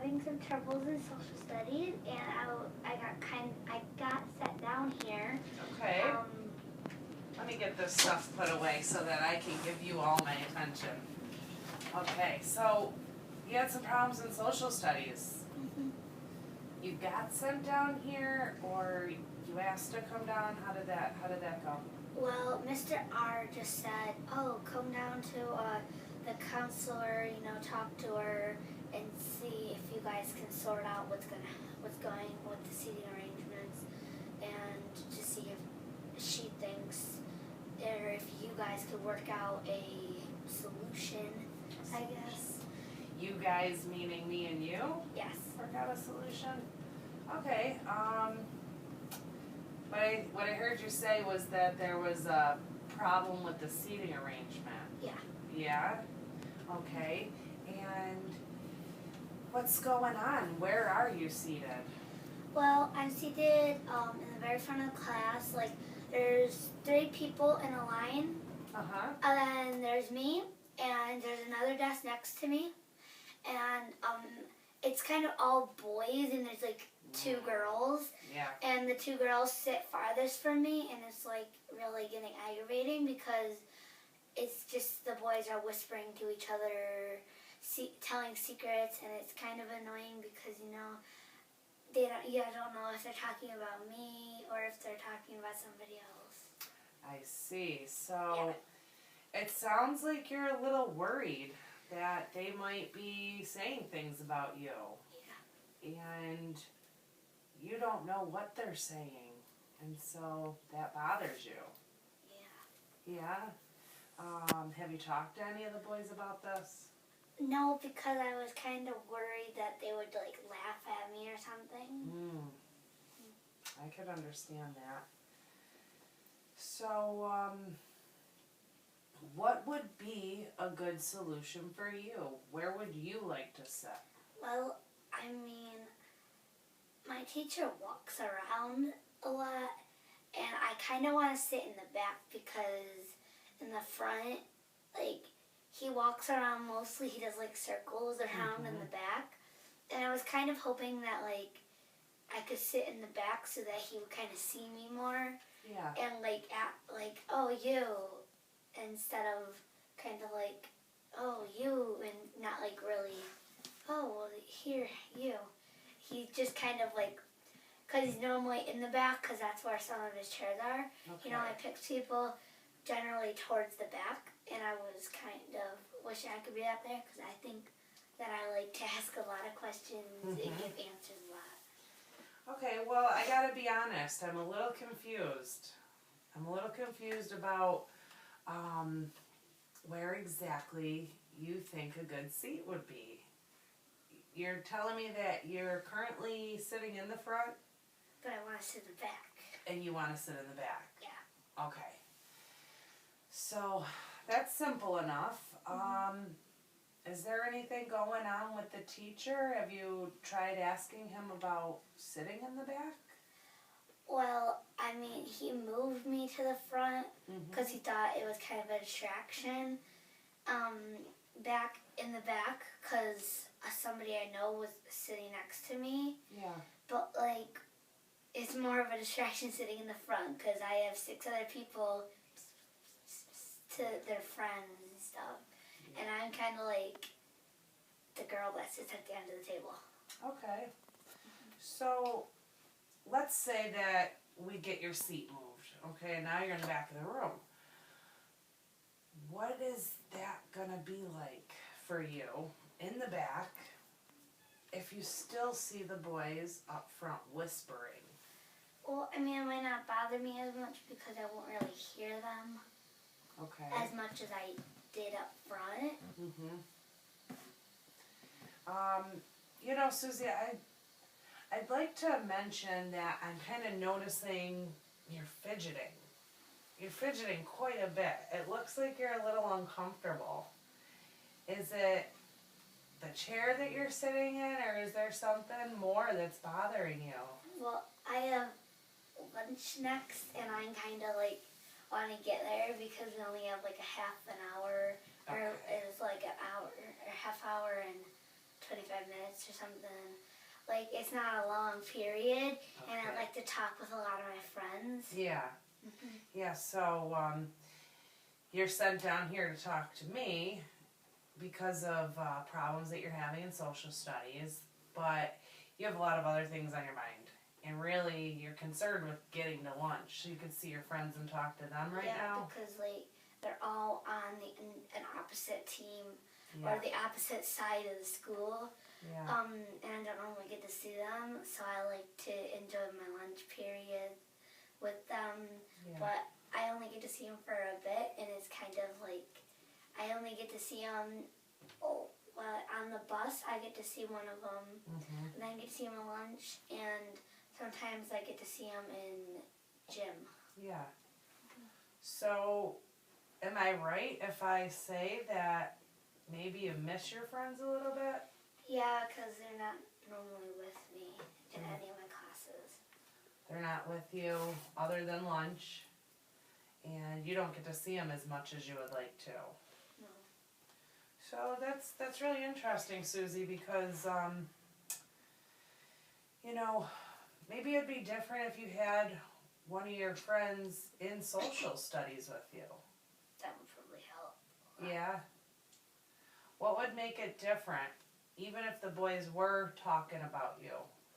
having some troubles in social studies, and I got set down here. Okay. Let me get this stuff put away so that I can give you all my attention. Okay, so you had some problems in social studies. You got sent down here, or you asked to come down? How did that go? Well, Mr. R just said, "Oh, come down to the counselor, talk to her and see if you guys can sort out what's going with the seating arrangements, and to see if she thinks or if you guys could work out a solution, I guess." You guys meaning me and you? Yes. Work out a solution? Okay, what I heard you say was that there was a problem with the seating arrangement. Yeah. Yeah? Okay, and what's going on? Where are you seated? Well, I'm seated in the very front of the class. Like, there's 3 people in a line, Uh-huh. and then there's me, and there's another desk next to me, and it's kind of all boys, and there's like 2 girls, Yeah. and the 2 girls sit farthest from me, and it's like really getting aggravating because it's just the boys are whispering to each other, telling secrets, and it's kind of annoying because don't know if they're talking about me or if they're talking about somebody else. I see. So it sounds like you're a little worried that they might be saying things about you. Yeah. And you don't know what they're saying. And so that bothers you. Yeah. Yeah? Have you talked to any of the boys about this? No, because I was kind of worried that they would like laugh at me or something. I could understand that. So, what would be a good solution for you? Where would you like to sit? Well, I mean, my teacher walks around a lot, and I kind of want to sit in the back because in the front, like, he walks around mostly, he does like circles around in the back, and I was kind of hoping that like I could sit in the back so that he would kind of see me more. Yeah. And like act like, "Oh, you," instead of kind of like, "Oh, you," and not like really, "Oh, well, here, you." He just kind of like, because he's normally in the back because that's where some of his chairs are. Okay. I picked people generally towards the back, and I was kind of wishing I could be up there because I think that I like to ask a lot of questions and give answers a lot. Okay, well, I gotta be honest, I'm a little confused. I'm a little confused about where exactly you think a good seat would be. You're telling me that you're currently sitting in the front? But I want to sit in the back. And you want to sit in the back? Yeah. Okay. So, that's simple enough. Is there anything going on with the teacher? Have you tried asking him about sitting in the back? Well, I mean, he moved me to the front because he thought it was kind of a distraction. Back in the back because somebody I know was sitting next to me. Yeah. But, like, it's more of a distraction sitting in the front because I have 6 other people to their friends and stuff. And I'm kind of like the girl that sits at the end of the table. Okay. So, let's say that we get your seat moved. Okay, and now you're in the back of the room. What is that gonna be like for you in the back if you still see the boys up front whispering? Well, I mean, it might not bother me as much because I won't really hear them as much as I did up front. Susie, I'd like to mention that I'm kind of noticing you're fidgeting. You're fidgeting quite a bit. It looks like you're a little uncomfortable. Is it the chair that you're sitting in, or is there something more that's bothering you? Well, I have lunch next, and I'm kind of like want to get there because we only have like a half an hour, or it's like an hour or half hour, and 25 minutes or something. Like, it's not a long period, and I Okay. like to talk with a lot of my friends. Yeah. Yeah, so you're sent down here to talk to me because of problems that you're having in social studies, but you have a lot of other things on your mind. And really, you're concerned with getting to lunch so you can see your friends and talk to them right now. Because, like, they're all on an opposite team Yeah. or the opposite side of the school. Yeah. And I don't normally get to see them, so I like to enjoy my lunch period with them. Yeah. But I only get to see them for a bit, and it's kind of like I only get to see them. On the bus, I get to see one of them, Mhm. and then I get to see them at lunch, and sometimes I get to see them in gym. Yeah. So, am I right if I say that maybe you miss your friends a little bit? Yeah, because they're not normally with me in any of my classes. They're not with you other than lunch, and you don't get to see them as much as you would like to. No. So that's really interesting, Susie, because you know, maybe it'd be different if you had one of your friends in social studies with you. That would probably help. Yeah. What would make it different, even if the boys were talking about you?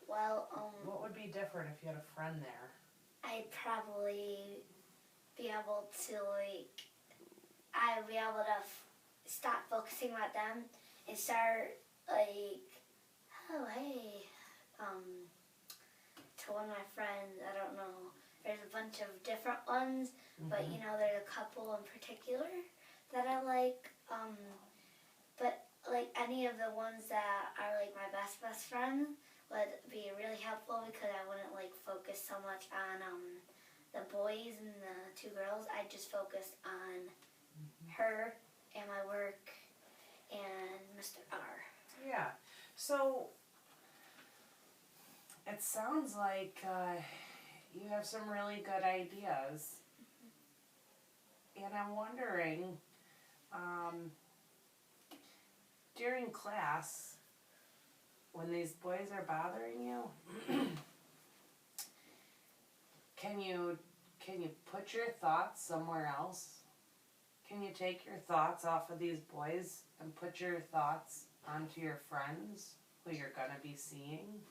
Well, What would be different if you had a friend there? I'd probably be able to, like, I'd be able to stop focusing on them and start, like, oh, hey, to one of my friends, I don't know, there's a bunch of different ones, but, you know, there's a couple in particular that I like, but, like, any of the ones that are, like, my best friend would be really helpful because I wouldn't, like, focus so much on, the boys and the two girls. I'd just focus on her and my work and Mr. R. Yeah. So, it sounds like you have some really good ideas. And I'm wondering, during class, when these boys are bothering you, can you put your thoughts somewhere else? Can you take your thoughts off of these boys and put your thoughts onto your friends who you're gonna be seeing?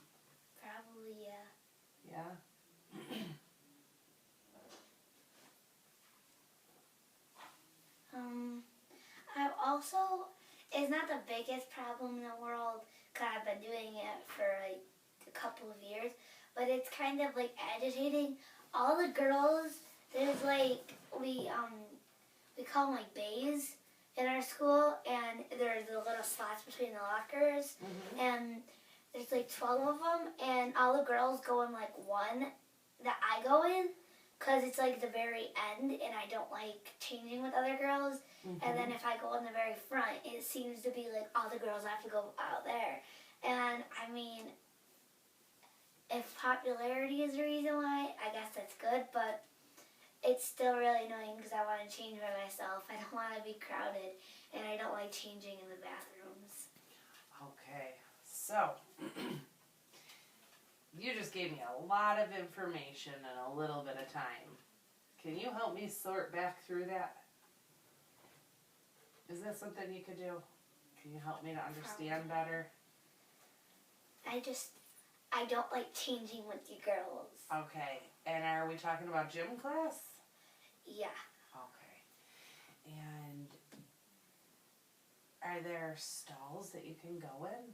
Probably, yeah. Yeah? I also, it's not the biggest problem in the world because I've been doing it for like a couple of years, but it's kind of like agitating. All the girls, there's like, we call them like bays in our school, and there's the little slots between the lockers, and there's like 12 of them, and all the girls go in like one that I go in, because it's like the very end, and I don't like changing with other girls. And then if I go in the very front, it seems to be like all the girls have to go out there. And I mean, if popularity is the reason why, I guess that's good, but it's still really annoying because I want to change by myself. I don't want to be crowded, and I don't like changing in the bathrooms. Okay, so you just gave me a lot of information in a little bit of time. Can you help me sort back through that? Is that something you could do? Can you help me to understand better? I don't like changing with you girls. Okay, and are we talking about gym class? Yeah. Okay. And are there stalls that you can go in?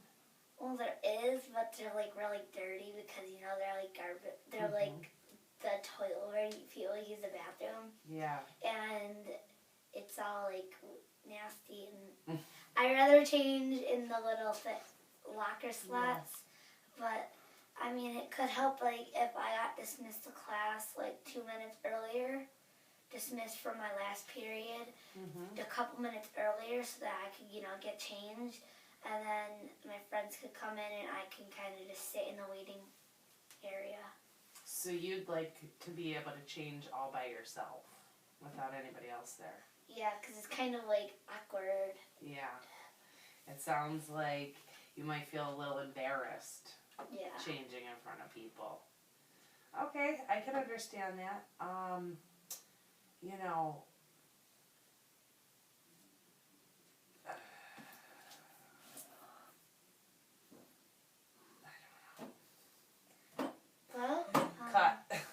Well, there is, but they're like really dirty because, you know, they're like garbage. They're like the toilet where people use the bathroom. Yeah. And it's all like nasty, and I'd rather change in the little locker slots. But I mean, it could help like if I got dismissed to class like 2 minutes earlier, dismissed from my last period, a couple minutes earlier, so that I could, you know, get changed, and then my friends could come in and I can kind of just sit in the waiting area. So you'd like to be able to change all by yourself without anybody else there? Yeah, because it's kind of like awkward. Yeah. It sounds like you might feel a little embarrassed Yeah. changing in front of people. Okay, I can understand that. You know,